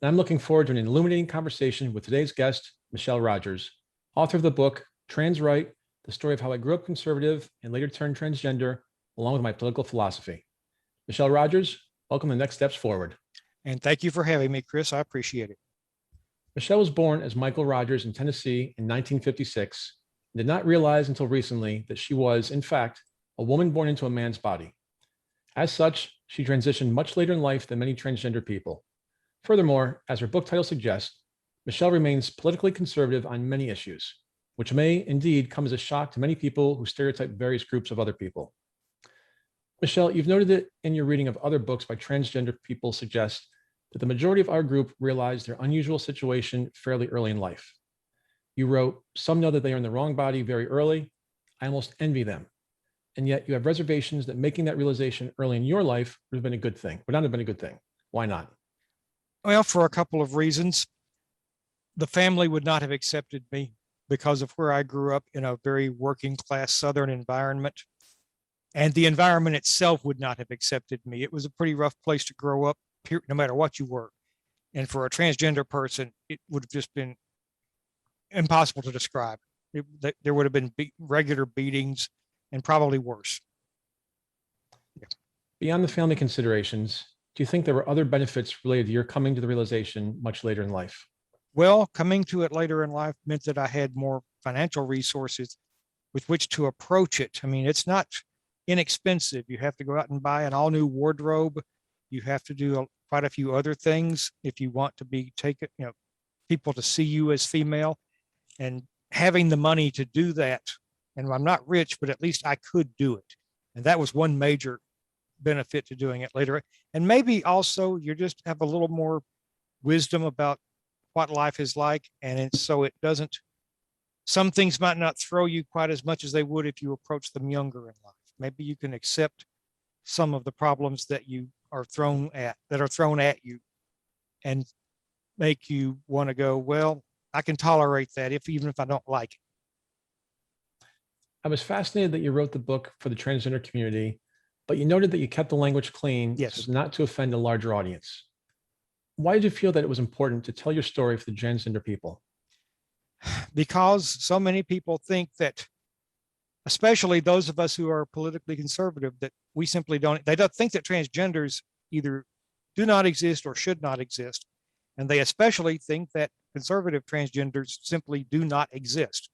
and I'm looking forward to an illuminating conversation with today's guest, Michelle Rogers, author of the book Trans Right, the story of how I grew up conservative and later turned transgender, along with my political philosophy. Michelle Rogers, welcome to Next Steps Forward. And thank you for having me, Chris. I appreciate it. Michelle was born as Michael Rogers in Tennessee in 1956 and did not realize until recently that she was, in fact, a woman born into a man's body. As such, she transitioned much later in life than many transgender people. Furthermore, as her book title suggests, Michelle remains politically conservative on many issues, which may indeed come as a shock to many people who stereotype various groups of other people. Michelle, you've noted that in your reading of other books by transgender people suggest that the majority of our group realized their unusual situation fairly early in life. You wrote, "Some know that they are in the wrong body very early. I almost envy them." And yet you have reservations that making that realization early in your life would have been a good thing, would not have been a good thing. Why not? Well, for a couple of reasons. The family would not have accepted me because of where I grew up in a very working class Southern environment. And the environment itself would not have accepted me. It was a pretty rough place to grow up, no matter what you were. And for a transgender person, it would have just been impossible to describe. There would have been regular beatings and probably worse. Beyond the family considerations, do you think there were other benefits related to your coming to the realization much later in life? Well, coming to it later in life meant that I had more financial resources with which to approach it. I mean, it's not inexpensive. You have to go out and buy an all new wardrobe. You have to do quite a few other things if you want to be taken, people to see you as female, and having the money to do that. And I'm not rich, but at least I could do it. And that was one major benefit to doing it later. And maybe also you just have a little more wisdom about what life is like. And so it doesn't, some things might not throw you quite as much as they would if you approach them younger in life. Maybe you can accept some of the problems that are thrown at you and make you want to go, well, I can tolerate that even if I don't like it. I was fascinated that you wrote the book for the transgender community, but you noted that you kept the language clean Yes. so as not to offend a larger audience. Why did you feel that it was important to tell your story for the transgender people? Because so many people think that, especially those of us who are politically conservative, that we simply they don't think that transgenders either do not exist or should not exist. And they especially think that conservative transgenders simply do not exist.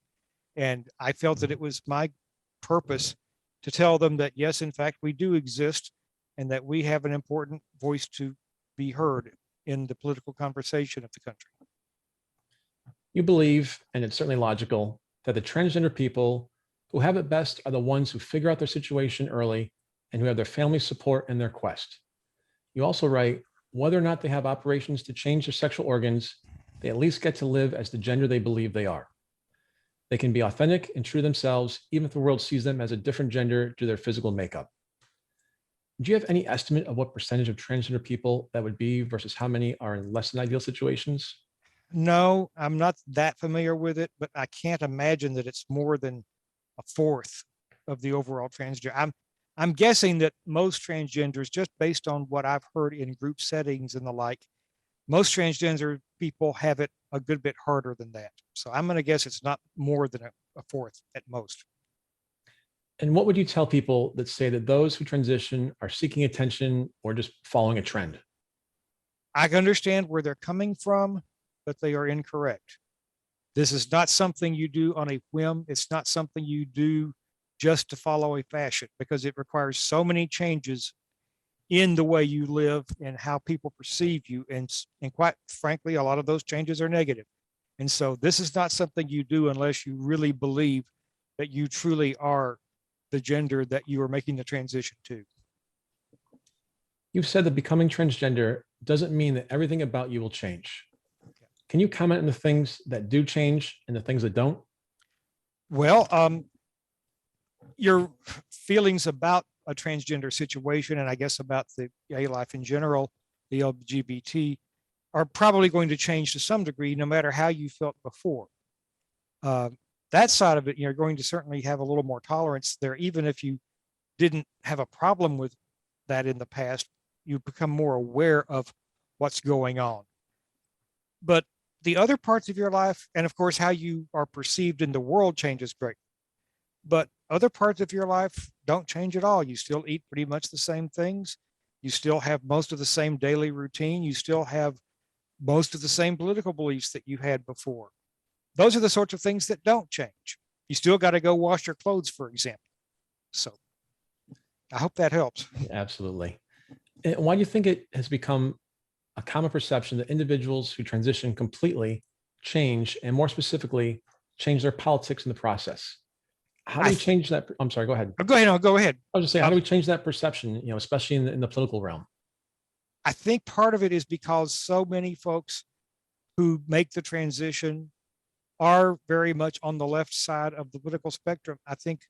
And I felt that it was my purpose to tell them that, yes, in fact, we do exist and that we have an important voice to be heard in the political conversation of the country. You believe, and it's certainly logical, that the transgender people who have it best are the ones who figure out their situation early and who have their family support in their quest. You also write, whether or not they have operations to change their sexual organs, they at least get to live as the gender they believe they are. They can be authentic and true to themselves, even if the world sees them as a different gender due to their physical makeup. Do you have any estimate of what percentage of transgender people that would be versus how many are in less than ideal situations? No, I'm not that familiar with it, but I can't imagine that it's more than a fourth of the overall transgender. I'm guessing that most transgenders, just based on what I've heard in group settings and the like, most transgender people have it a good bit harder than that. So I'm going to guess it's not more than a fourth at most. And what would you tell people that say that those who transition are seeking attention or just following a trend? I can understand where they're coming from, but they are incorrect. This is not something you do on a whim. It's not something you do just to follow a fashion, because it requires so many changes in the way you live and how people perceive you. And quite frankly, a lot of those changes are negative. And so this is not something you do unless you really believe that you truly are the gender that you are making the transition to. You've said that becoming transgender doesn't mean that everything about you will change. Can you comment on the things that do change and the things that don't? Well, your feelings about a transgender situation, and I guess about the gay life in general, the LGBT, are probably going to change to some degree, no matter how you felt before. That side of it, you're going to certainly have a little more tolerance there, even if you didn't have a problem with that in the past. You become more aware of what's going on. But the other parts of your life, and of course, how you are perceived in the world changes great. But other parts of your life don't change at all. You still eat pretty much the same things. You still have most of the same daily routine. You still have most of the same political beliefs that you had before. Those are the sorts of things that don't change. You still got to go wash your clothes, for example. So I hope that helps. Absolutely. And why do you think it has become a common perception that individuals who transition completely change, and more specifically, change their politics in the process? How do we change that? I'm sorry, go ahead. Go ahead. No, go ahead. I was just saying, how do we change that perception, especially in the political realm? I think part of it is because so many folks who make the transition are very much on the left side of the political spectrum. I think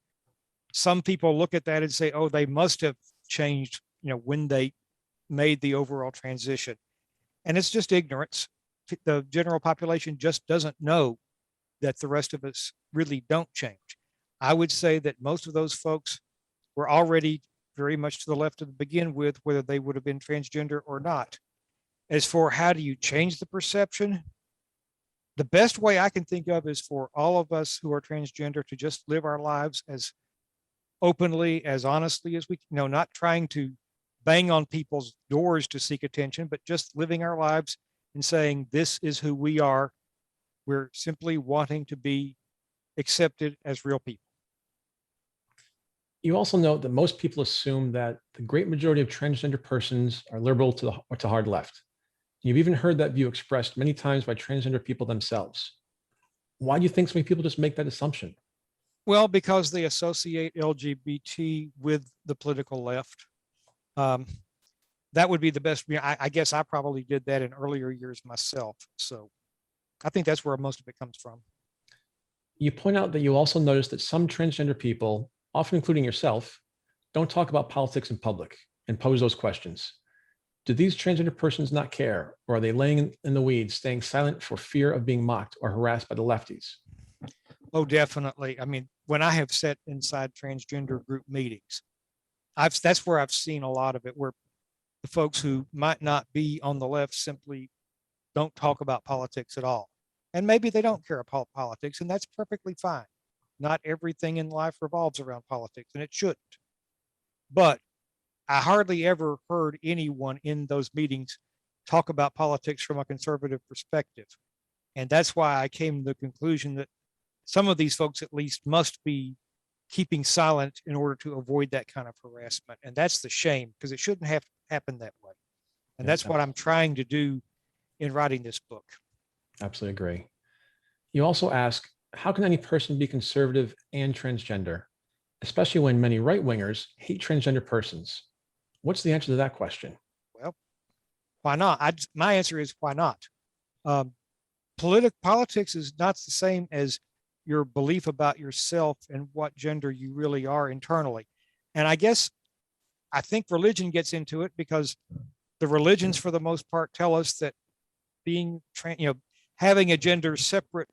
some people look at that and say, oh, they must have changed, when they made the overall transition. And it's just ignorance. The general population just doesn't know that the rest of us really don't change. I would say that most of those folks were already very much to the left to begin with, whether they would have been transgender or not. As for how do you change the perception, the best way I can think of is for all of us who are transgender to just live our lives as openly, as honestly as we, not trying to bang on people's doors to seek attention, but just living our lives and saying, this is who we are. We're simply wanting to be accepted as real people. You also note that most people assume that the great majority of transgender persons are liberal to hard left. You've even heard that view expressed many times by transgender people themselves. Why do you think so many people just make that assumption? Well, because they associate LGBT with the political left. That would be the best. I guess I probably did that in earlier years myself. So I think that's where most of it comes from. You point out that you also notice that some transgender people, often including yourself, don't talk about politics in public and pose those questions. Do these transgender persons not care, or are they laying in the weeds, staying silent for fear of being mocked or harassed by the lefties? Oh, definitely. I mean, when I have sat inside transgender group meetings, that's where I've seen a lot of it, where the folks who might not be on the left simply don't talk about politics at all. And maybe they don't care about politics, and that's perfectly fine. Not everything in life revolves around politics, and it shouldn't. But I hardly ever heard anyone in those meetings talk about politics from a conservative perspective. And that's why I came to the conclusion that some of these folks at least must be keeping silent in order to avoid that kind of harassment. And that's the shame, because it shouldn't have to happen that way. And that's what I'm trying to do in writing this book. Absolutely agree. You also ask, how can any person be conservative and transgender, especially when many right-wingers hate transgender persons? What's the answer to that question? Well, why not? My answer is why not? Politics is not the same as your belief about yourself and what gender you really are internally. And I think religion gets into it, because the religions, for the most part, tell us that having a gender separate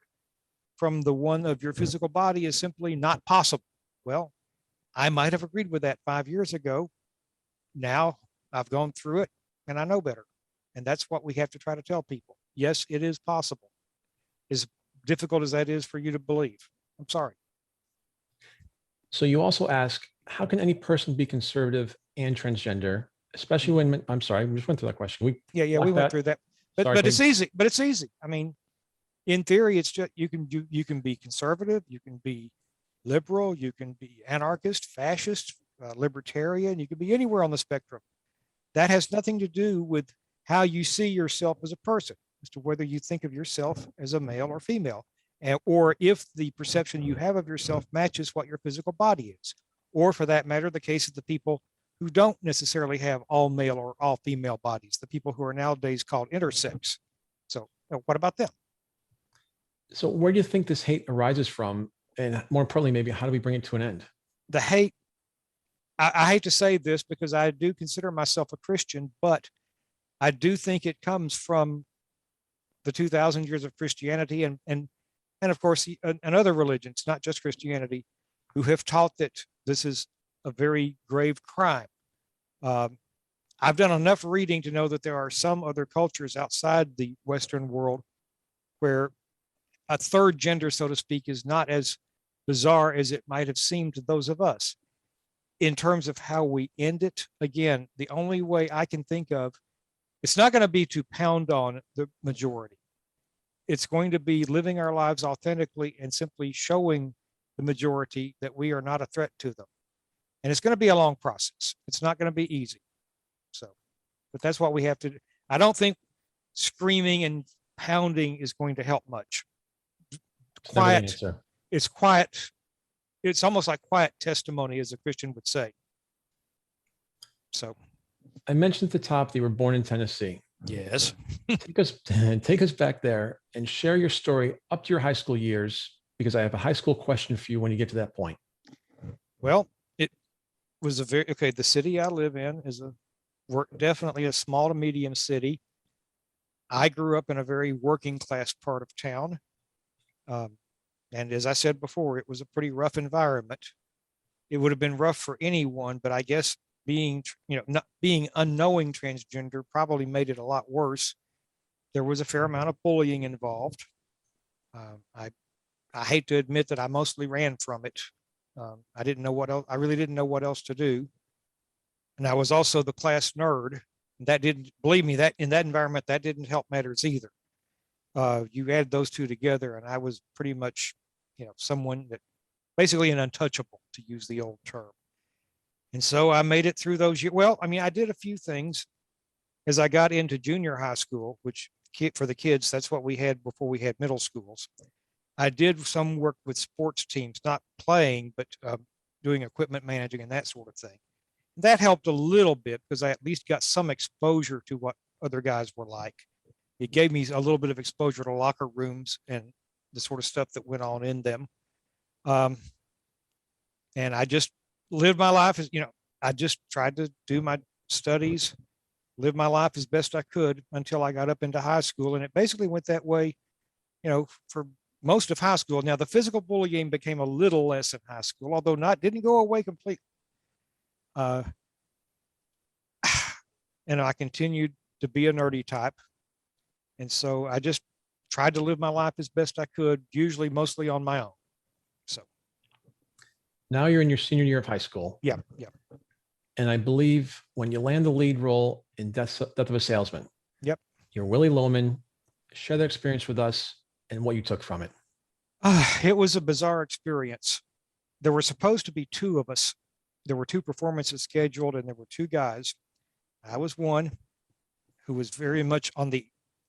from the one of your physical body is simply not possible. Well, I might have agreed with that 5 years ago. Now I've gone through it and I know better. And that's what we have to try to tell people. Yes, it is possible. As difficult as that is for you to believe. I'm sorry. So you also ask, how can any person be conservative and transgender, especially when, I'm sorry, we just went through that question. We went through that. But it's easy. But it's easy. I mean, in theory, it's just you can be conservative, you can be liberal, you can be anarchist, fascist, libertarian, you can be anywhere on the spectrum. That has nothing to do with how you see yourself as a person, as to whether you think of yourself as a male or female, or if the perception you have of yourself matches what your physical body is, or for that matter, the case of the people who don't necessarily have all male or all female bodies, the people who are nowadays called intersex. So what about them? So where do you think this hate arises from? And more importantly, maybe how do we bring it to an end? The hate, I hate to say this because I do consider myself a Christian, but I do think it comes from the 2,000 years of Christianity and of course, and other religions, not just Christianity, who have taught that this is a very grave crime. I've done enough reading to know that there are some other cultures outside the Western world where a third gender, so to speak, is not as bizarre as it might have seemed to those of us. In terms of how we end it, again, the only way I can think of, it's not going to be to pound on the majority. It's going to be living our lives authentically and simply showing the majority that we are not a threat to them. And it's going to be a long process. It's not going to be easy. So, but that's what we have to do. I don't think screaming and pounding is going to help much. Quiet. It's quiet. It's almost like quiet testimony, as a Christian would say. So I mentioned at the top that you were born in Tennessee. yes. Take us back there and share your story up to your high school years, because I have a high school question for you when you get to that point. Well, it was the city I live in is definitely a small to medium city. I grew up in a very working class part of town. And as I said before, it was a pretty rough environment. It would have been rough for anyone, but I guess not being unknowing transgender probably made it a lot worse. There was a fair amount of bullying involved. I hate to admit that I mostly ran from it. I didn't know what else. I really didn't know what else to do. And I was also the class nerd. That didn't, believe me, that in that environment, that didn't help matters either. You add those two together, and I was pretty much, someone that basically an untouchable, to use the old term. And so I made it through those years. Well, I mean, I did a few things as I got into junior high school, which for the kids, that's what we had before we had middle schools. I did some work with sports teams, not playing, but doing equipment managing and that sort of thing. That helped a little bit because I at least got some exposure to what other guys were like. It gave me a little bit of exposure to locker rooms and the sort of stuff that went on in them. And I just lived my life as, I just tried to do my studies, live my life as best I could until I got up into high school. And it basically went that way, for most of high school. Now, the physical bullying became a little less in high school, although didn't go away completely. And I continued to be a nerdy type. And so I just tried to live my life as best I could, usually mostly on my own. So now you're in your senior year of high school. Yeah. And I believe when you land the lead role in Death of a Salesman, Yep. You're Willie Loman. Share that experience with us and what you took from it. It was a bizarre experience. There were supposed to be two of us. There were two performances scheduled, and there were two guys. I was one who was very much on the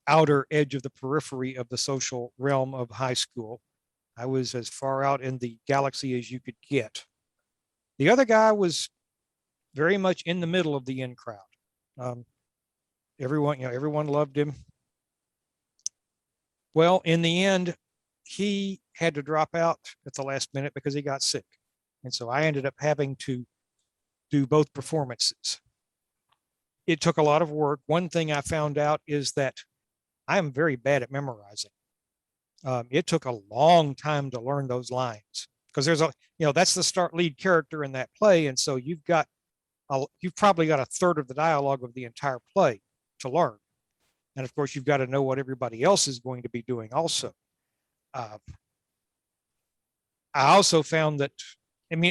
outer edge of the periphery of the social realm of high school. I was as far out in the galaxy as you could get. The other guy was very much in the middle of the in crowd. Everyone loved him. Well, in the end, he had to drop out at the last minute because he got sick. And so I ended up having to do both performances. It took a lot of work. One thing I found out is that I am very bad at memorizing. It took a long time to learn those lines because that's the start lead character in that play. And so you've probably got a third of the dialogue of the entire play to learn. And of course, you've got to know what everybody else is going to be doing also. I also found that,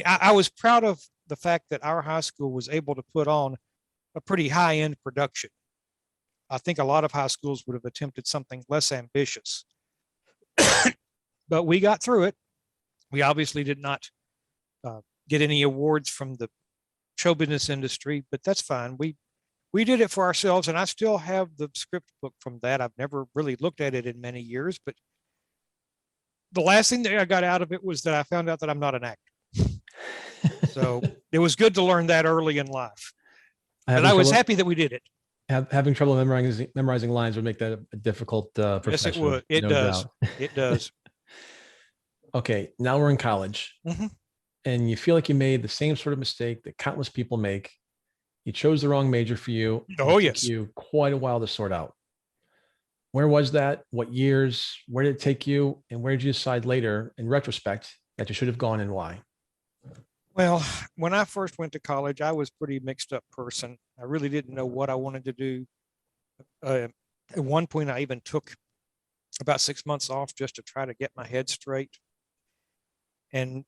I was proud of the fact that our high school was able to put on a pretty high-end production. I think a lot of high schools would have attempted something less ambitious. But we got through it. We obviously did not get any awards from the show business industry, but that's fine. We did it for ourselves, and I still have the script book from that. I've never really looked at it in many years, but the last thing that I got out of it was that I found out that I'm not an actor. So it was good to learn that early in life. And I was happy that we did it. Having trouble memorizing lines would make that a difficult profession. Yes, it would. It does. It does. Okay, now we're in college. Mm-hmm. And you feel like you made the same sort of mistake that countless people make. You chose the wrong major for you. Oh, yes. It took you quite a while to sort out. Where was that? What years? Where did it take you? And where did you decide later, in retrospect, that you should have gone and why? Well, when I first went to college, I was a pretty mixed up person. I really didn't know what I wanted to do. At one point, I even took about 6 months off just to try to get my head straight. And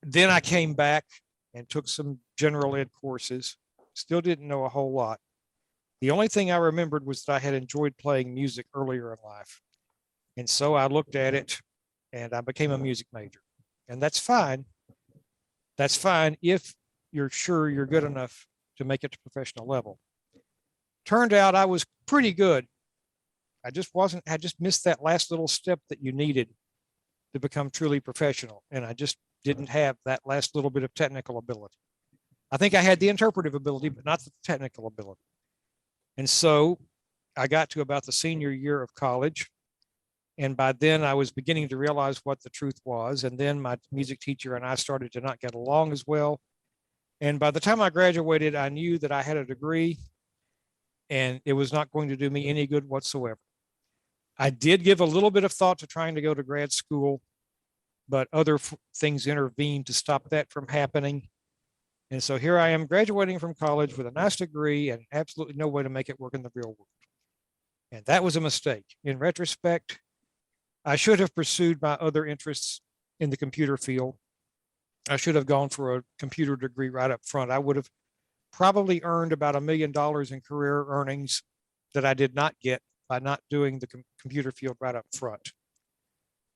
then I came back and took some general ed courses. Still didn't know a whole lot. The only thing I remembered was that I had enjoyed playing music earlier in life. And so I looked at it and I became a music major. And that's fine. That's fine if you're sure you're good enough to make it to professional level. Turned out I was pretty good. I just missed that last little step that you needed to become truly professional. And I just didn't have that last little bit of technical ability. I think I had the interpretive ability, but not the technical ability. And so I got to about the senior year of college. And by then I was beginning to realize what the truth was. And then my music teacher and I started to not get along as well. And by the time I graduated, I knew that I had a degree and it was not going to do me any good whatsoever. I did give a little bit of thought to trying to go to grad school, but other things intervened to stop that from happening. And so here I am graduating from college with a nice degree and absolutely no way to make it work in the real world. And that was a mistake. In retrospect, I should have pursued my other interests in the computer field. I should have gone for a computer degree right up front. I would have probably earned about $1 million in career earnings that I did not get by not doing the computer field right up front.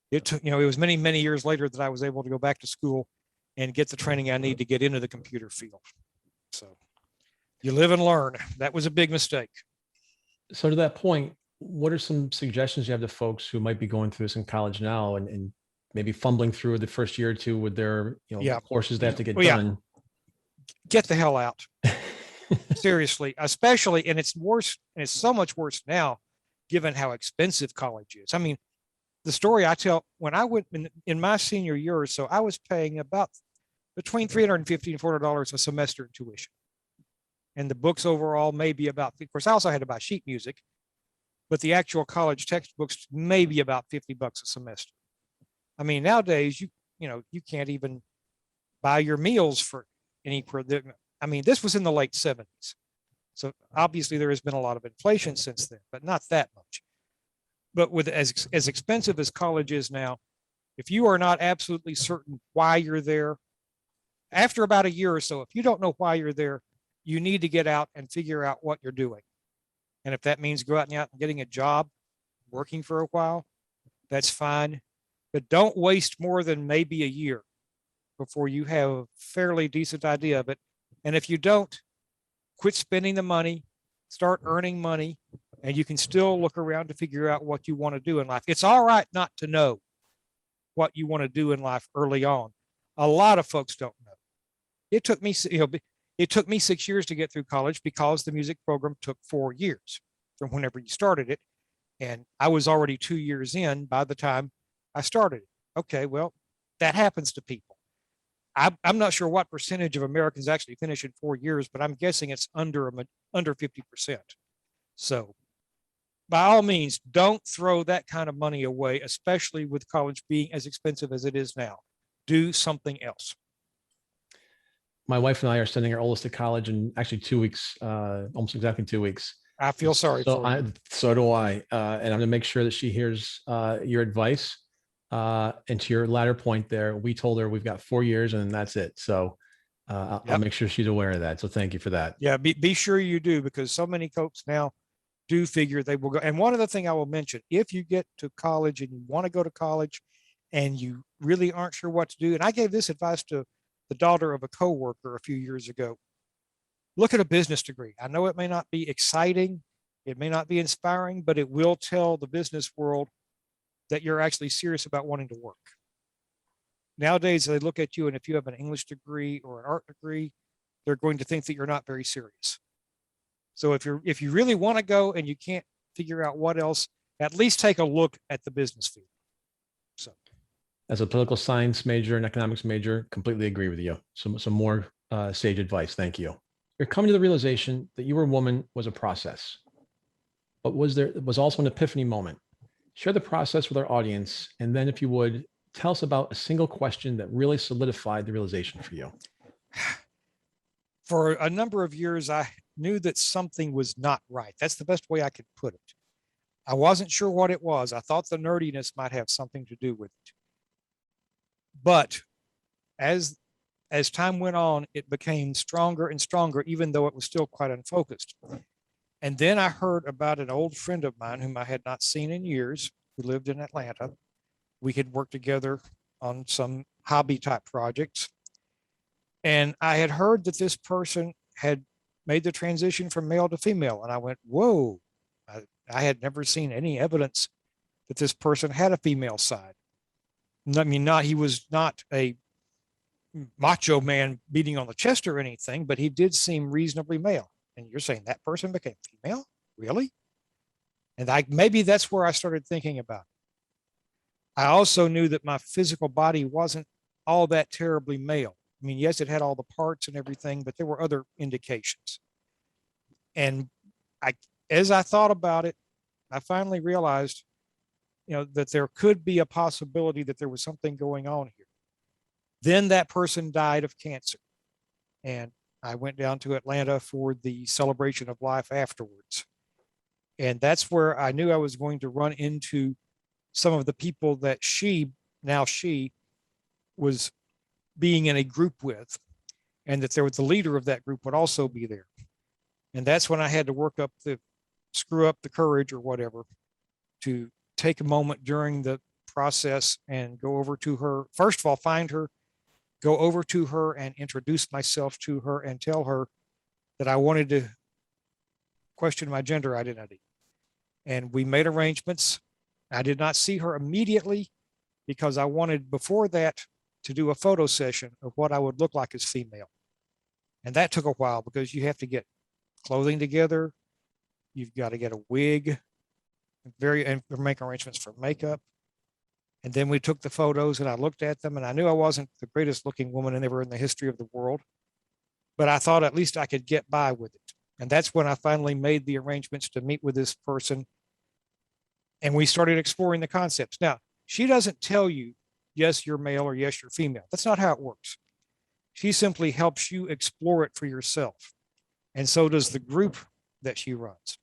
It took, it was many, many years later that I was able to go back to school and get the training I need to get into the computer field. So you live and learn. That was a big mistake. So to that point, what are some suggestions you have to folks who might be going through this in college now and maybe fumbling through the first year or two with their courses they have to get done? Get the hell out. Seriously, especially, and it's worse, and it's so much worse now, given how expensive college is. I mean, the story I tell, when I went in my senior year or so, I was paying about between $350 and $400 a semester in tuition. And the books overall may be about, of course, I also had to buy sheet music, but the actual college textbooks may be about $50 a semester. I mean, nowadays, you can't even buy your meals for any, I mean, this was in the late 70s. So obviously there has been a lot of inflation since then, but not that much. But with as expensive as college is now, if you are not absolutely certain why you're there, after about a year or so, if you don't know why you're there, you need to get out and figure out what you're doing. And if that means go out and getting a job, working for a while, that's fine. But don't waste more than maybe a year before you have a fairly decent idea of it. And if you don't, quit spending the money, start earning money, and you can still look around to figure out what you want to do in life. It's all right not to know what you want to do in life early on. A lot of folks don't know. It took me, it took me 6 years to get through college because the music program took 4 years from whenever you started it. And I was already 2 years in by the time I started it. Okay, well, that happens to people. I'm not sure what percentage of Americans actually finish in 4 years, but I'm guessing it's under 50%. So by all means, don't throw that kind of money away, especially with college being as expensive as it is now. Do something else. My wife and I are sending our oldest to college in actually 2 weeks, almost exactly 2 weeks. I feel sorry for you. So do I. And I'm going to make sure that she hears your advice. And to your latter point there, we told her we've got 4 years and that's it. So I'll make sure she's aware of that. So thank you for that. Yeah, be sure you do, because so many folks now do figure they will go. And one other thing I will mention, if you get to college and you want to go to college and you really aren't sure what to do, and I gave this advice to the daughter of a coworker a few years ago, look at a business degree. I know it may not be exciting, it may not be inspiring, but it will tell the business world that you're actually serious about wanting to work. Nowadays, they look at you, and if you have an English degree or an art degree, they're going to think that you're not very serious. So if you really want to go and you can't figure out what else, at least take a look at the business field. So, as a political science major and economics major, completely agree with you. Some more sage advice. Thank you. You're coming to the realization that you were a woman was a process, but was also an epiphany moment. Share the process with our audience, and then if you would, tell us about a single question that really solidified the realization for you. For a number of years, I knew that something was not right. That's the best way I could put it. I wasn't sure what it was. I thought the nerdiness might have something to do with it. But as time went on, it became stronger and stronger, even though it was still quite unfocused. And then I heard about an old friend of mine whom I had not seen in years, who lived in Atlanta. We had worked together on some hobby type projects. And I had heard that this person had made the transition from male to female. And I went, whoa, I had never seen any evidence that this person had a female side. I mean, he was not a macho man beating on the chest or anything, but he did seem reasonably male. And you're saying that person became female? Really? And maybe that's where I started thinking about it. I also knew that my physical body wasn't all that terribly male. I mean, yes, it had all the parts and everything, but there were other indications. And as I thought about it, I finally realized, that there could be a possibility that there was something going on here. Then that person died of cancer. And I went down to Atlanta for the celebration of life afterwards. And that's where I knew I was going to run into some of the people that she was being in a group with, and that the leader of that group would also be there. And that's when I had to screw up the courage or whatever to take a moment during the process and go over to her. First of all, find her, go over to her and introduce myself to her and tell her that I wanted to question my gender identity. And we made arrangements. I did not see her immediately because I wanted before that to do a photo session of what I would look like as female. And that took a while because you have to get clothing together. You've got to get a wig, and make arrangements for makeup. And then we took the photos and I looked at them and I knew I wasn't the greatest looking woman ever in the history of the world, but I thought at least I could get by with it. And that's when I finally made the arrangements to meet with this person. And we started exploring the concepts. Now, she doesn't tell you, yes, you're male or yes, you're female. That's not how it works. She simply helps you explore it for yourself. And so does the group that she runs.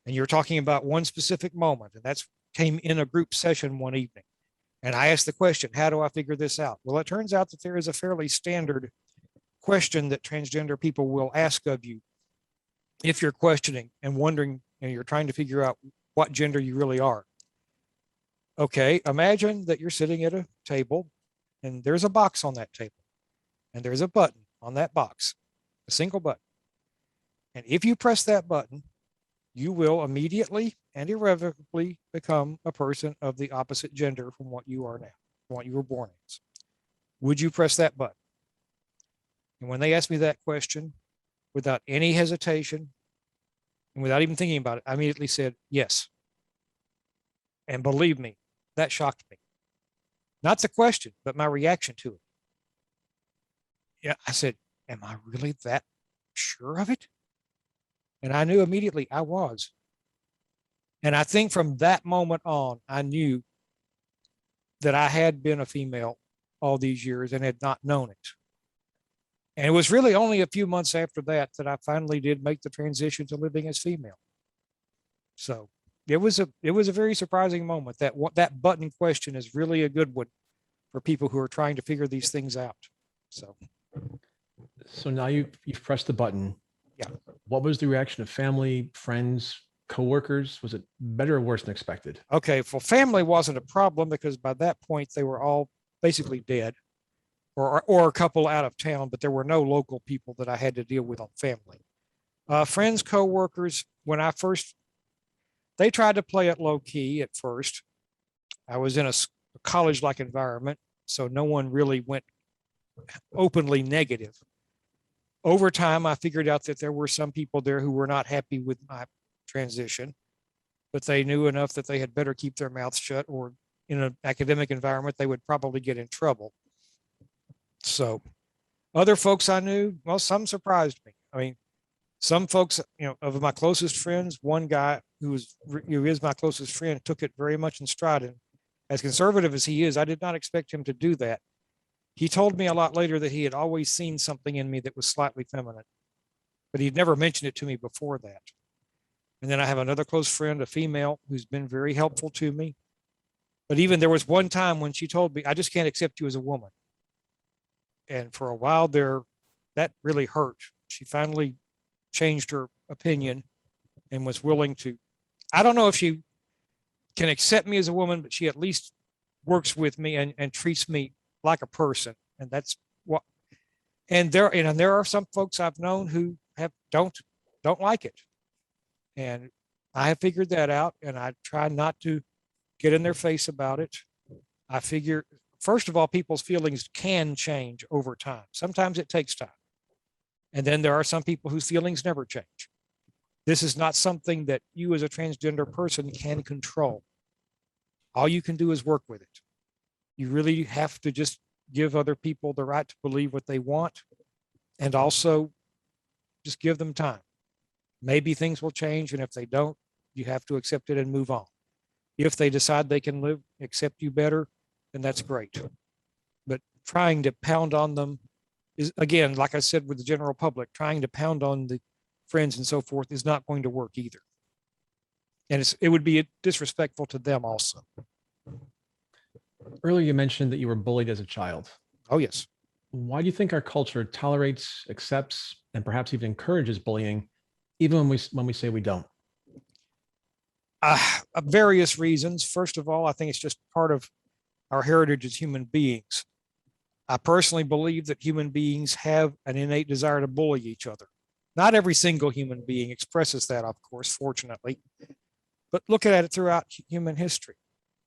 And you're talking about one specific moment, and that's came in a group session one evening. And I asked the question, how do I figure this out? Well, it turns out that there is a fairly standard question that transgender people will ask of you if you're questioning and wondering, and you're trying to figure out what gender you really are. Okay, imagine that you're sitting at a table and there's a box on that table and there's a button on that box, a single button. And if you press that button, you will immediately and irrevocably become a person of the opposite gender from what you are now, from what you were born as. Would you press that button? And when they asked me that question, without any hesitation and without even thinking about it, I immediately said yes. And believe me, that shocked me. Not the question, but my reaction to it. Yeah, I said, am I really that sure of it? And I knew immediately I was. And I think from that moment on, I knew that I had been a female all these years and had not known it. And it was really only a few months after that that I finally did make the transition to living as female. So it was a very surprising moment. That button question is really a good one for people who are trying to figure these things out. So now you've pressed the button. Yeah. What was the reaction of family, friends, coworkers? Was it better or worse than expected? Okay, well, family wasn't a problem because by that point they were all basically dead, or a couple out of town, but there were no local people that I had to deal with on family. Friends, coworkers, they tried to play it low key at first. I was in a college-like environment, so no one really went openly negative. Over time, I figured out that there were some people there who were not happy with my transition, but they knew enough that they had better keep their mouths shut, or in an academic environment, they would probably get in trouble. So other folks I knew, well, some surprised me. I mean, some folks, of my closest friends, one guy who is my closest friend took it very much in stride. And as conservative as he is, I did not expect him to do that. He told me a lot later that he had always seen something in me that was slightly feminine, but he'd never mentioned it to me before that. And then I have another close friend, a female, who's been very helpful to me. But even there was one time when she told me, I just can't accept you as a woman. And for a while there, that really hurt. She finally changed her opinion and was willing to, I don't know if she can accept me as a woman, but she at least works with me and treats me like a person. And that's what, and there are some folks I've known who don't like it. And I have figured that out, and I try not to get in their face about it. I figure, first of all, people's feelings can change over time. Sometimes it takes time. And then there are some people whose feelings never change. This is not something that you as a transgender person can control. All you can do is work with it. You really have to just give other people the right to believe what they want, and also just give them time. Maybe things will change, and if they don't, you have to accept it and move on. If they decide they can accept you better, then that's great. But trying to pound on them is, again, like I said, with the general public, trying to pound on the friends and so forth is not going to work either. And it would be disrespectful to them also. Earlier, you mentioned that you were bullied as a child. Oh, yes. Why do you think our culture tolerates, accepts, and perhaps even encourages bullying, even when we say we don't? Various reasons. First of all, I think it's just part of our heritage as human beings. I personally believe that human beings have an innate desire to bully each other. Not every single human being expresses that, of course, fortunately, but look at it throughout human history.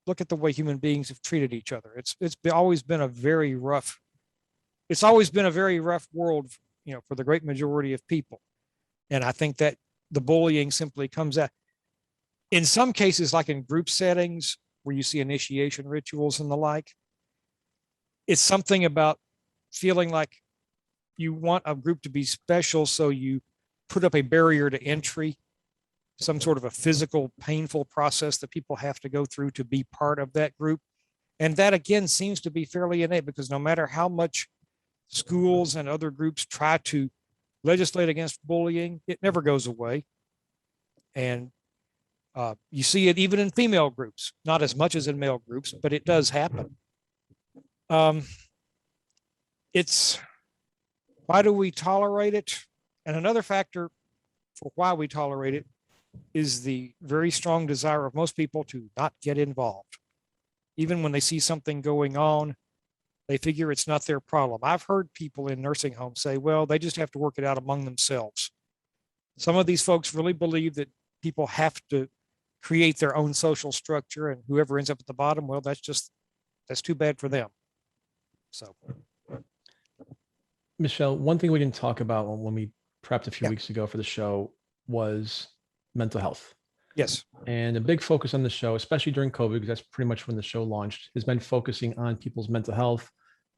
Look at the way human beings have treated each other. It's always been a very rough world, for the great majority of people. And I think that the bullying simply comes out in some cases, like in group settings where you see initiation rituals and the like. It's something about feeling like you want a group to be special, so you put up a barrier to entry, some sort of a physical, painful process that people have to go through to be part of that group. And that, again, seems to be fairly innate, because no matter how much schools and other groups try to legislate against bullying, it never goes away. And you see it even in female groups, not as much as in male groups, but it does happen. It's why do we tolerate it? And another factor for why we tolerate it is the very strong desire of most people to not get involved. Even when they see something going on, they figure it's not their problem. I've heard people in nursing homes say, well, they just have to work it out among themselves. Some of these folks really believe that people have to create their own social structure, and whoever ends up at the bottom, well, that's too bad for them. So, Michelle, one thing we didn't talk about when we prepped a few Yeah. weeks ago for the show was mental health. yes. And a big focus on the show, especially during COVID, because that's pretty much when the show launched, has been focusing on people's mental health,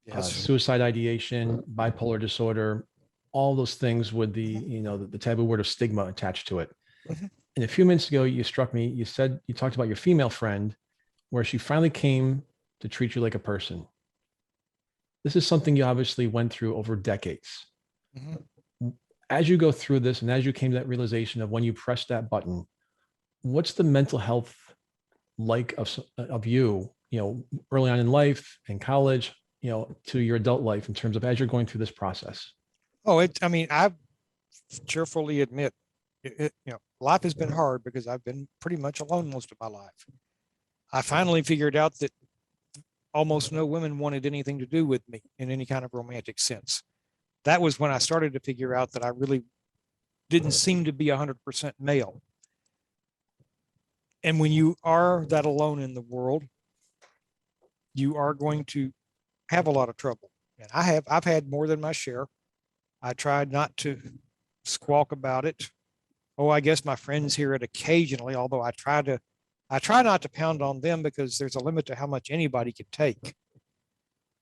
Yes. suicide ideation, bipolar disorder, all those things with the taboo word of stigma attached to it. Mhm. And a few minutes ago, you struck me. You talked about your female friend, where she finally came to treat you like a person. This is something you obviously went through over decades. Mhm. As you go through this, and as you came to that realization of when you pressed that button, what's the mental health like of you, early on in life, in college, to your adult life, in terms of as you're going through this process? I cheerfully admit, life has been hard because I've been pretty much alone most of my life. I finally figured out that almost no women wanted anything to do with me in any kind of romantic sense. That was when I started to figure out that I really didn't seem to be 100% male. And when you are that alone in the world, you are going to have a lot of trouble. And I've had more than my share. I tried not to squawk about it. Oh, I guess my friends hear it occasionally, although I try not to pound on them, because there's a limit to how much anybody can take.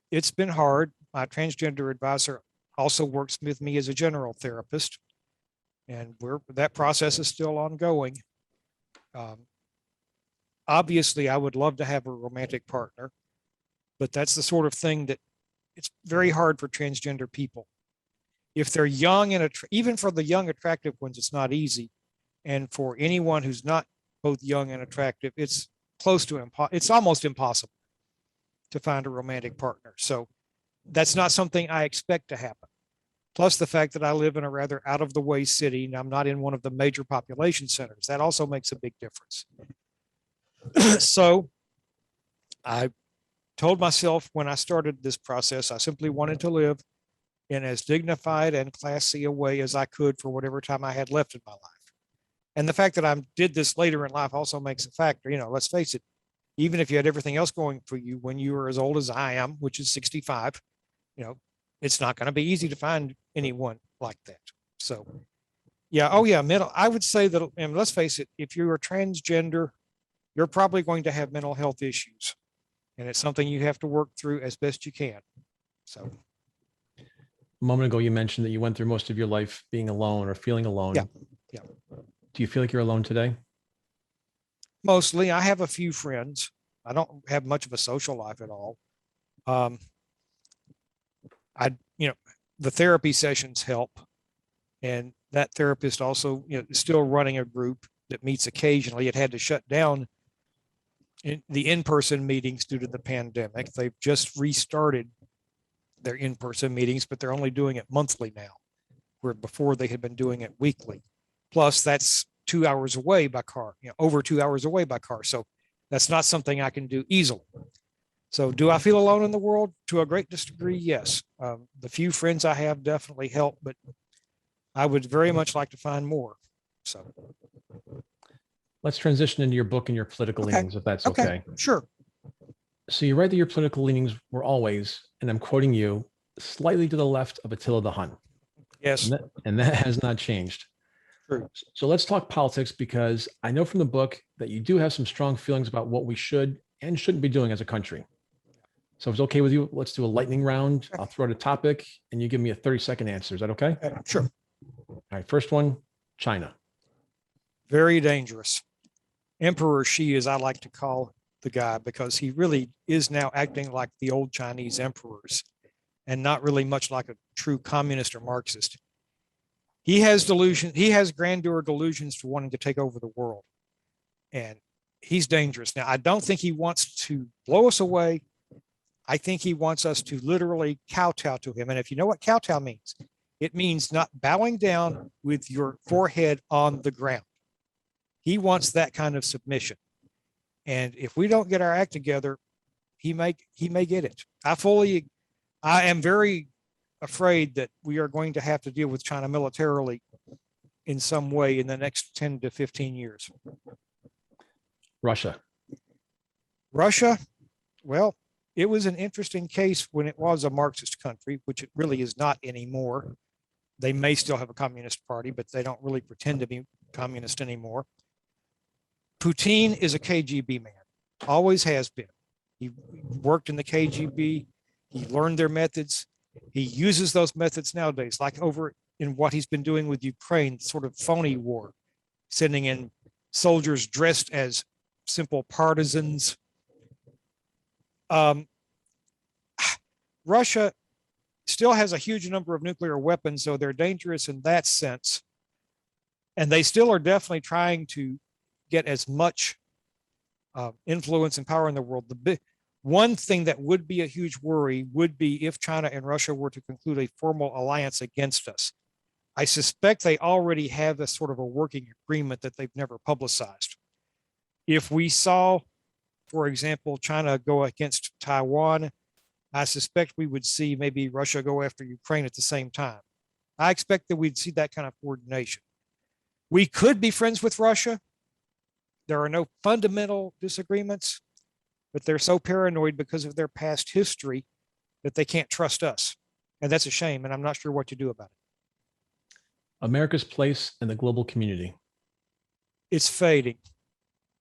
It's been hard. My transgender advisor also works with me as a general therapist, and that process is still ongoing. Obviously, I would love to have a romantic partner, but that's the sort of thing that it's very hard for transgender people. If they're young and even for the young attractive ones, it's not easy. And for anyone who's not both young and attractive, it's close to it's almost impossible to find a romantic partner. So that's not something I expect to happen. Plus the fact that I live in a rather out of the way city and I'm not in one of the major population centers. That also makes a big difference. So I told myself when I started this process, I simply wanted to live in as dignified and classy a way as I could for whatever time I had left in my life. And the fact that I did this later in life also makes a factor. You know, let's face it, even if you had everything else going for you when you were as old as I am, which is 65, you know, it's not going to be easy to find anyone like that. So, yeah. Oh, yeah. I would say that, and let's face it, if you're a transgender, you're probably going to have mental health issues. And it's something you have to work through as best you can. So, A moment ago, you mentioned that you went through most of your life being alone or feeling alone. yeah. Yeah. Do you feel like you're alone today? Mostly. I have a few friends. I don't have much of a social life at all. You know, the therapy sessions help. And that therapist also, you know, is still running a group that meets occasionally. It had to shut down the in-person meetings due to the pandemic. They've just restarted their in-person meetings, but they're only doing it monthly now, where before they had been doing it weekly. Plus that's 2 hours away by car, you know, over 2 hours away by car. So that's not something I can do easily. So do I feel alone in the world? To a great degree, yes. The few friends I have definitely help, but I would very much like to find more. So let's transition into your book and your political leanings, if that's okay. Sure. So you write that your political leanings were always, and I'm quoting you, slightly to the left of Attila the Hun. Yes. And that has not changed. True. So let's talk politics, because I know from the book that you do have some strong feelings about what we should and shouldn't be doing as a country. So if it's okay with you, let's do a lightning round. I'll throw out a topic and you give me a 30-second answer. Is that okay? Sure. All right. First one, China. Very dangerous. Emperor Xi, as I like to call the guy, because he really is now acting like the old Chinese emperors and not really much like a true communist or Marxist. He has delusion. He has grandeur delusions to wanting to take over the world. And he's dangerous. Now, I don't think he wants to blow us away. I think he wants us to literally kowtow to him. And if you know what kowtow means, it means not bowing down with your forehead on the ground. He wants that kind of submission. And if we don't get our act together, he may get it. I am very afraid that we are going to have to deal with China militarily in some way in the next 10 to 15 years. Russia. Well, it was an interesting case when it was a Marxist country, which it really is not anymore. They may still have a communist party, but they don't really pretend to be communist anymore. Putin is a KGB man, always has been. He worked in the KGB. He learned their methods. He uses those methods nowadays, like over in what he's been doing with Ukraine, sort of phony war, sending in soldiers dressed as simple partisans. Russia still has a huge number of nuclear weapons, so they're dangerous in that sense. And they still are definitely trying to get as much influence and power in the world. One thing that would be a huge worry would be if China and Russia were to conclude a formal alliance against us. I suspect they already have a sort of a working agreement that they've never publicized. If we saw, for example, China go against Taiwan, I suspect we would see maybe Russia go after Ukraine at the same time. I expect that we'd see that kind of coordination. We could be friends with Russia. There are no fundamental disagreements, but they're so paranoid because of their past history that they can't trust us. And that's a shame, and I'm not sure what to do about it. America's place in the global community. It's fading.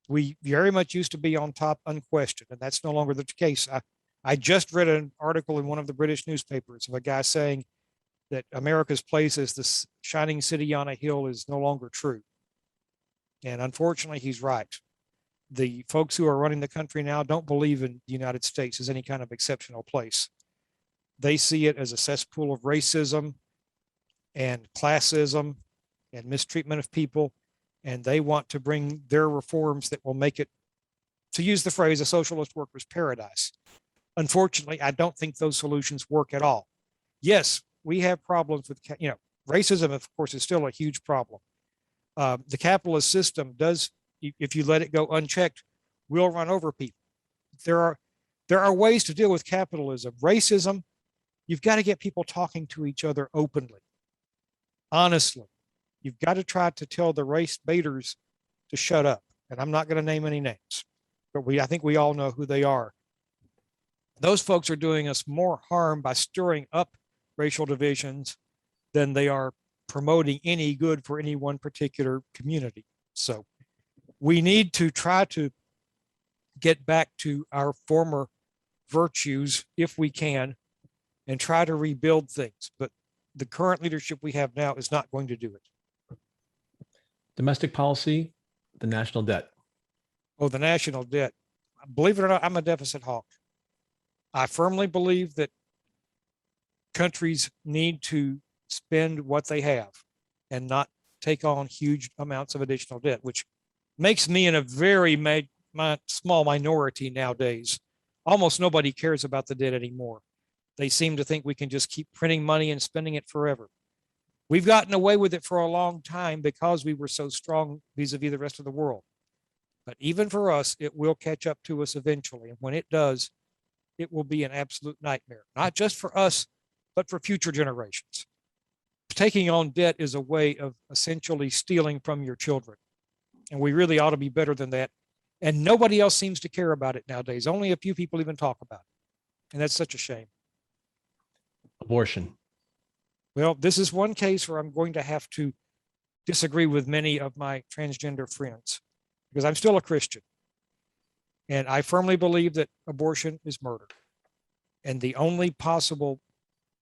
We very much used to be on top unquestioned, and that's no longer the case. I just read an article in one of the British newspapers of a guy saying that America's place as the shining city on a hill is no longer true. And unfortunately, he's right. The folks who are running the country now don't believe in the United States as any kind of exceptional place. they see it as a cesspool of racism and classism and mistreatment of people. And they want to bring their reforms that will make it, to use the phrase, a socialist workers' paradise. Unfortunately, I don't think those solutions work at all. Yes, we have problems with, racism, of course, is still a huge problem. The capitalist system does, if you let it go unchecked, will run over people. There are ways to deal with capitalism. Racism, you've got to get people talking to each other openly, honestly. You've got to try to tell the race baiters to shut up. And I'm not going to name any names, but I think we all know who they are. Those folks are doing us more harm by stirring up racial divisions than they are promoting any good for any one particular community. So we need to try to get back to our former virtues if we can and try to rebuild things. But the current leadership we have now is not going to do it. Domestic policy, the national debt. Oh, the national debt. Believe it or not, I'm a deficit hawk. I firmly believe that countries need to spend what they have and not take on huge amounts of additional debt, which makes me in a very small minority nowadays. Almost nobody cares about the debt anymore. They seem to think we can just keep printing money and spending it forever. We've gotten away with it for a long time because we were so strong vis-a-vis the rest of the world. But even for us, it will catch up to us eventually. And when it does, it will be an absolute nightmare, not just for us, but for future generations. Taking on debt is a way of essentially stealing from your children. And we really ought to be better than that. And nobody else seems to care about it nowadays. Only a few people even talk about it. And that's such a shame. Abortion. Well, this is one case where I'm going to have to disagree with many of my transgender friends because I'm still a Christian. And I firmly believe that abortion is murder. And the only possible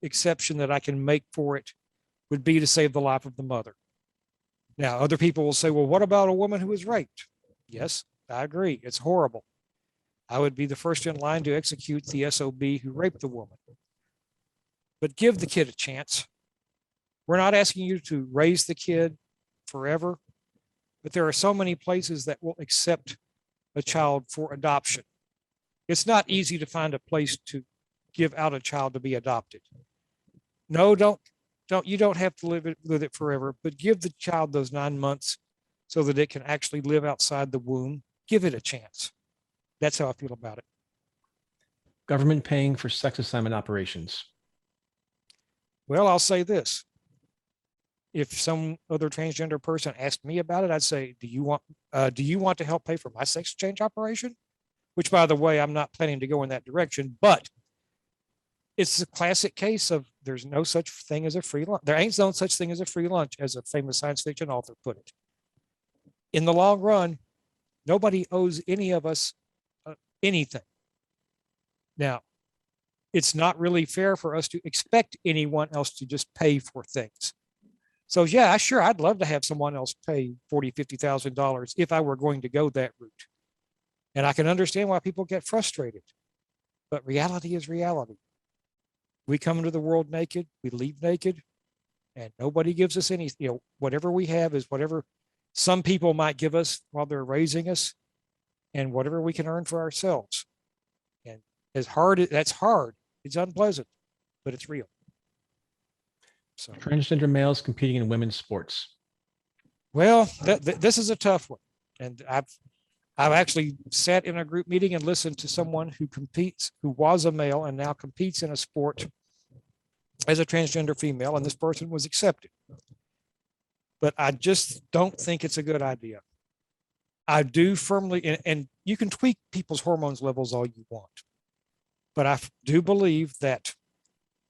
exception that I can make for it would be to save the life of the mother. Now, other people will say, well, what about a woman who was raped? Yes, I agree. It's horrible. I would be the first in line to execute the SOB who raped the woman. But give the kid a chance. We're not asking you to raise the kid forever, but there are so many places that will accept a child for adoption. It's not easy to find a place to give out a child to be adopted. No, you don't have to live with it forever, but give the child those 9 months so that it can actually live outside the womb. Give it a chance. That's how I feel about it. Government paying for sex assignment operations. Well, I'll say this. If some other transgender person asked me about it, I'd say, do you want to help pay for my sex change operation? Which, by the way, I'm not planning to go in that direction, but it's a classic case of there's no such thing as a free lunch. There ain't no such thing as a free lunch, as a famous science fiction author put it. In the long run, nobody owes any of us anything. Now, it's not really fair for us to expect anyone else to just pay for things. So yeah, sure, I'd love to have someone else pay $40,000, $50,000 if I were going to go that route. And I can understand why people get frustrated. But reality is reality. We come into the world naked, we leave naked, and nobody gives us any, whatever we have is whatever some people might give us while they're raising us, and whatever we can earn for ourselves. And that's hard. It's unpleasant, but it's real. So, Transgender males competing in women's sports. Well, this is a tough one. And I've actually sat in a group meeting and listened to someone who was a male and now competes in a sport as a transgender female, and this person was accepted. But I just don't think it's a good idea. I do firmly, and you can tweak people's hormones levels all you want, but I do believe that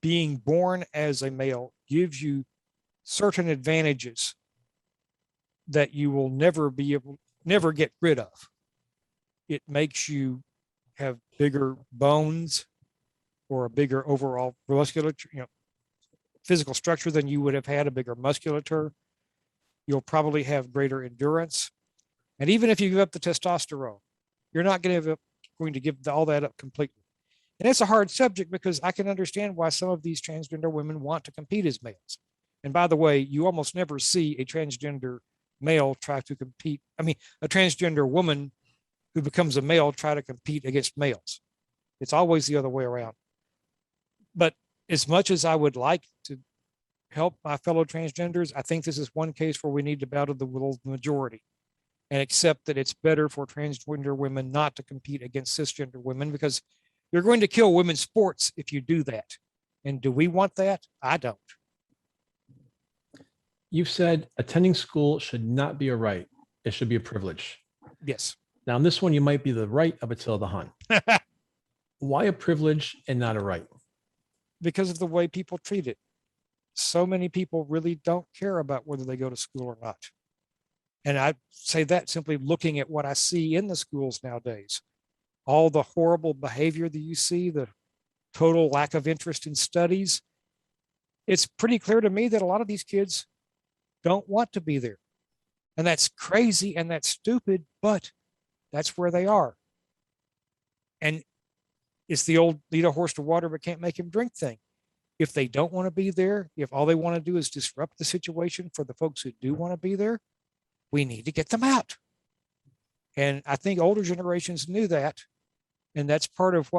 being born as a male gives you certain advantages that you will never get rid of. It makes you have bigger bones or a bigger overall musculature, physical structure than you would have had, a bigger musculature. You'll probably have greater endurance. And even if you give up the testosterone, you're not going to give all that up completely. And it's a hard subject because I can understand why some of these transgender women want to compete as males. And by the way, you almost never see a transgender male try to compete. I mean, a transgender woman who becomes a male try to compete against males. It's always the other way around. But as much as I would like to help my fellow transgenders, I think this is one case where we need to bow to the will of the majority and accept that it's better for transgender women not to compete against cisgender women, because you're going to kill women's sports if you do that. And do we want that? I don't. You've said attending school should not be a right. It should be a privilege. Yes. Now, in this one, you might be the right of Attila the Hun. Why a privilege and not a right? Because of the way people treat it. So many people really don't care about whether they go to school or not. And I say that simply looking at what I see in the schools nowadays. All the horrible behavior that you see, the total lack of interest in studies. It's pretty clear to me that a lot of these kids don't want to be there. And that's crazy and that's stupid, but that's where they are. And it's the old lead a horse to water but can't make him drink thing. If they don't want to be there, if all they want to do is disrupt the situation for the folks who do want to be there, we need to get them out. And I think older generations knew that. And that's part of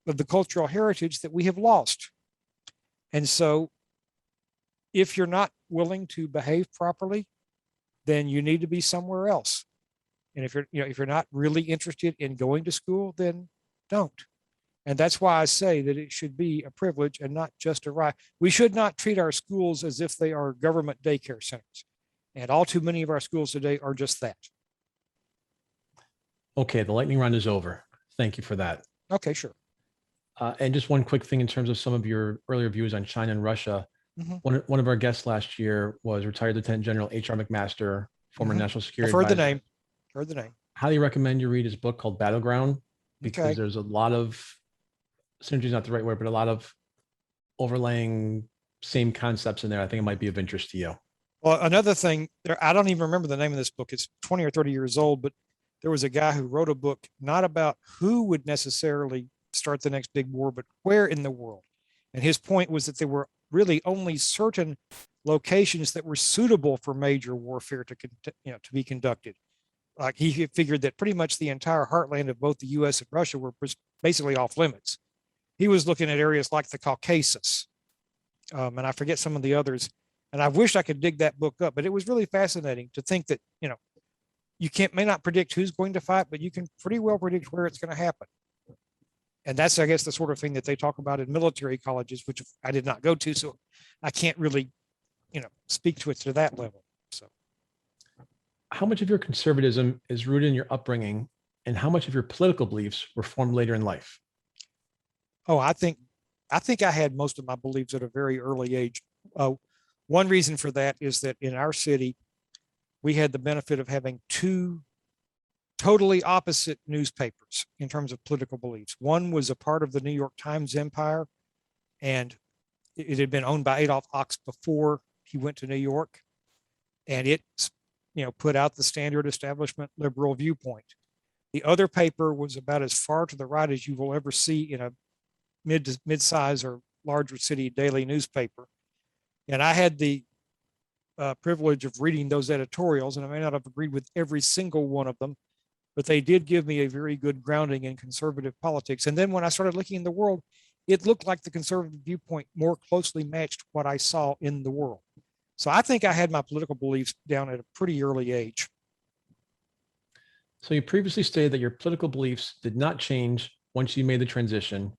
the cultural heritage that we have lost. And so if you're not willing to behave properly, then you need to be somewhere else. And if you're not really interested in going to school, then don't. And that's why I say that it should be a privilege and not just a right. We should not treat our schools as if they are government daycare centers. And all too many of our schools today are just that. Okay, the lightning round is over. Thank you for that. Okay, sure. And just one quick thing in terms of some of your earlier views on China and Russia. Mm-hmm. One of our guests last year was retired Lieutenant General H.R. McMaster, former National Security I've heard Advisor. the name. Heard the name. Highly recommend you read his book called Battleground, because there's a lot of synergy is not the right word, but a lot of overlaying same concepts in there. I think it might be of interest to you. Well, another thing, I don't even remember the name of this book. It's 20 or 30 years old, but there was a guy who wrote a book not about who would necessarily start the next big war, but where in the world. And his point was that there were really only certain locations that were suitable for major warfare to be conducted. Like he figured that pretty much the entire heartland of both the U.S. and Russia were basically off limits. He was looking at areas like the Caucasus, and I forget some of the others. And I wish I could dig that book up, but it was really fascinating to think that, you may not predict who's going to fight, but you can pretty well predict where it's going to happen. And that's, I guess, the sort of thing that they talk about in military colleges, which I did not go to, so I can't really, speak to it to that level. So, how much of your conservatism is rooted in your upbringing, and how much of your political beliefs were formed later in life? Oh, I think I had most of my beliefs at a very early age. One reason for that is that in our city, we had the benefit of having two totally opposite newspapers in terms of political beliefs. One was a part of the New York Times empire, and it had been owned by Adolph Ox before he went to New York, and it, put out the standard establishment liberal viewpoint. The other paper was about as far to the right as you will ever see in a mid-size or larger city daily newspaper. And I had the privilege of reading those editorials, and I may not have agreed with every single one of them, but they did give me a very good grounding in conservative politics. And then when I started looking in the world, it looked like the conservative viewpoint more closely matched what I saw in the world. So I think I had my political beliefs down at a pretty early age. So you previously stated that your political beliefs did not change once you made the transition,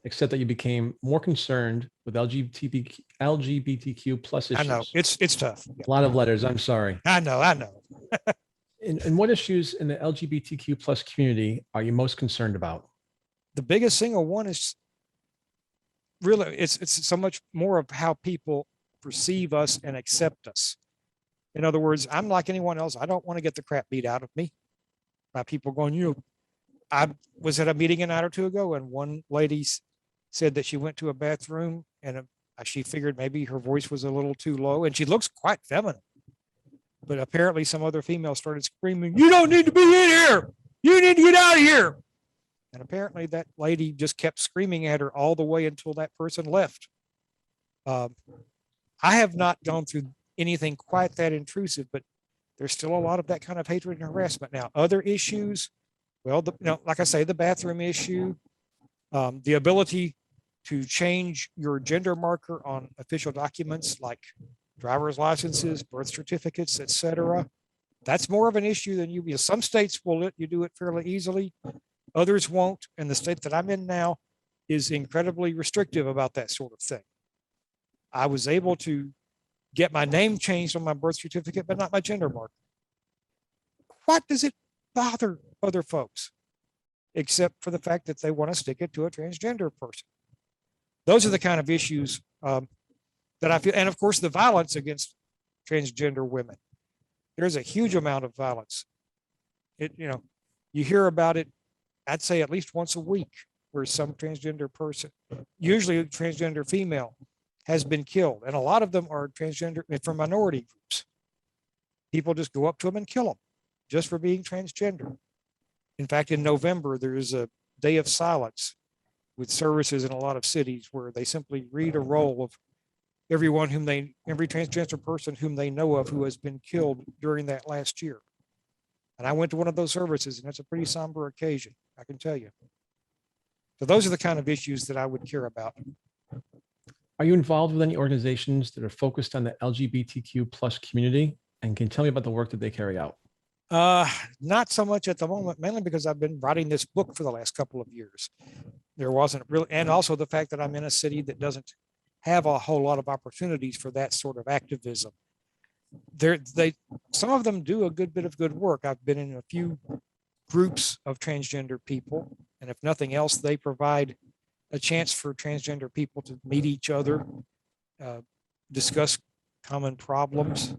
except that you became more concerned with LGBTQ plus issues. I know, it's tough. A lot of letters, I'm sorry. I know. And what issues in the LGBTQ plus community are you most concerned about? The biggest single one is really, it's so much more of how people perceive us and accept us. In other words, I'm like anyone else. I don't want to get the crap beat out of me by people going, I was at a meeting a night or two ago, and one lady said that she went to a bathroom and she figured maybe her voice was a little too low, and she looks quite feminine. But apparently some other female started screaming, "You don't need to be in here. You need to get out of here." And apparently that lady just kept screaming at her all the way until that person left. I have not gone through anything quite that intrusive, but there's still a lot of that kind of hatred and harassment. Now, other issues, well, like I say, the bathroom issue, the ability to change your gender marker on official documents like driver's licenses, birth certificates, etc. That's more of an issue than you. Some states will let you do it fairly easily. Others won't. And the state that I'm in now is incredibly restrictive about that sort of thing. I was able to get my name changed on my birth certificate, but not my gender marker. What does it bother other folks? Except for the fact that they want to stick it to a transgender person. Those are the kind of issues that I feel, and of course, the violence against transgender women. There's a huge amount of violence. You hear about it, I'd say at least once a week, where some transgender person, usually a transgender female, has been killed. And a lot of them are transgender from minority groups. People just go up to them and kill them just for being transgender. In fact, in November, there is a day of silence with services in a lot of cities where they simply read a roll of every transgender person whom they know of who has been killed during that last year. And I went to one of those services, and it's a pretty somber occasion, I can tell you. So those are the kind of issues that I would care about. Are you involved with any organizations that are focused on the LGBTQ plus community? And can you tell me about the work that they carry out? Not so much at the moment, mainly because I've been writing this book for the last couple of years. There wasn't really, and also the fact that I'm in a city that doesn't have a whole lot of opportunities for that sort of activism. Some of them do a good bit of good work. I've been in a few groups of transgender people, and if nothing else, they provide a chance for transgender people to meet each other, discuss common problems.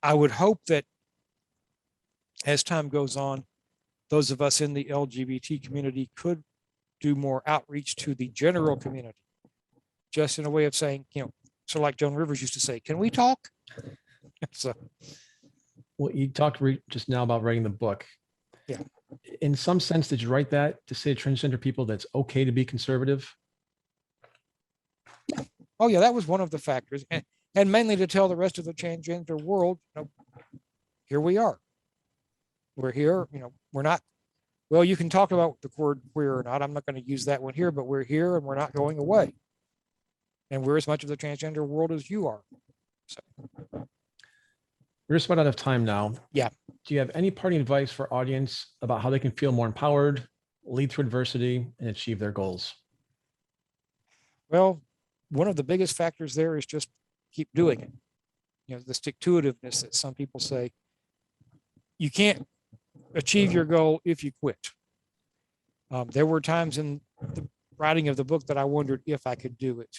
I would hope that as time goes on, those of us in the LGBT community could do more outreach to the general community, just in a way of saying, so like Joan Rivers used to say, can we talk? So, well, you talked just now about writing the book. Yeah. In some sense, did you write that to say to transgender people that it's okay to be conservative? Oh yeah, that was one of the factors, and mainly to tell the rest of the transgender world, here we are. We're here, we're not, well, you can talk about the word queer or not. I'm not going to use that one here, but we're here and we're not going away. And we're as much of the transgender world as you are. So. We're just about out of time now. Yeah. Do you have any parting advice for our audience about how they can feel more empowered, lead through adversity, and achieve their goals? Well, one of the biggest factors there is just keep doing it. The stick-to-itiveness that some people say. You can't achieve your goal if you quit. There were times in the writing of the book that I wondered if I could do it,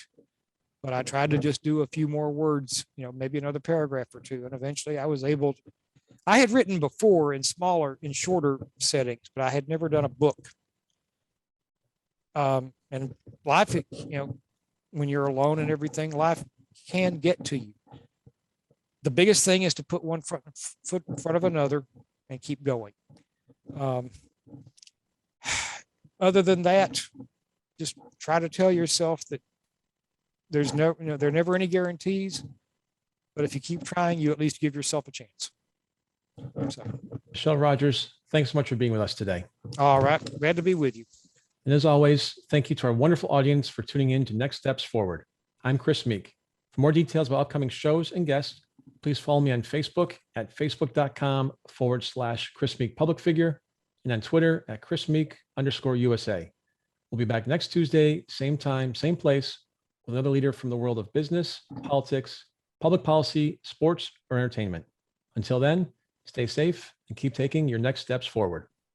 but I tried to just do a few more words, maybe another paragraph or two, and eventually I was able to. I had written before in shorter settings, but I had never done a book. And life, when you're alone and everything, life can get to you. The biggest thing is to put one foot in front of another and keep going. Other than that, just try to tell yourself that there are never any guarantees, but if you keep trying, you at least give yourself a chance. So. Michelle Rogers, thanks so much for being with us today. All right. Glad to be with you. And as always, thank you to our wonderful audience for tuning in to Next Steps Forward. I'm Chris Meek. For more details about upcoming shows and guests, please follow me on Facebook at facebook.com/Chris Meek Public Figure and on Twitter at Chris Meek_USA. We'll be back next Tuesday, same time, same place, with another leader from the world of business, politics, public policy, sports, or entertainment. Until then, stay safe and keep taking your next steps forward.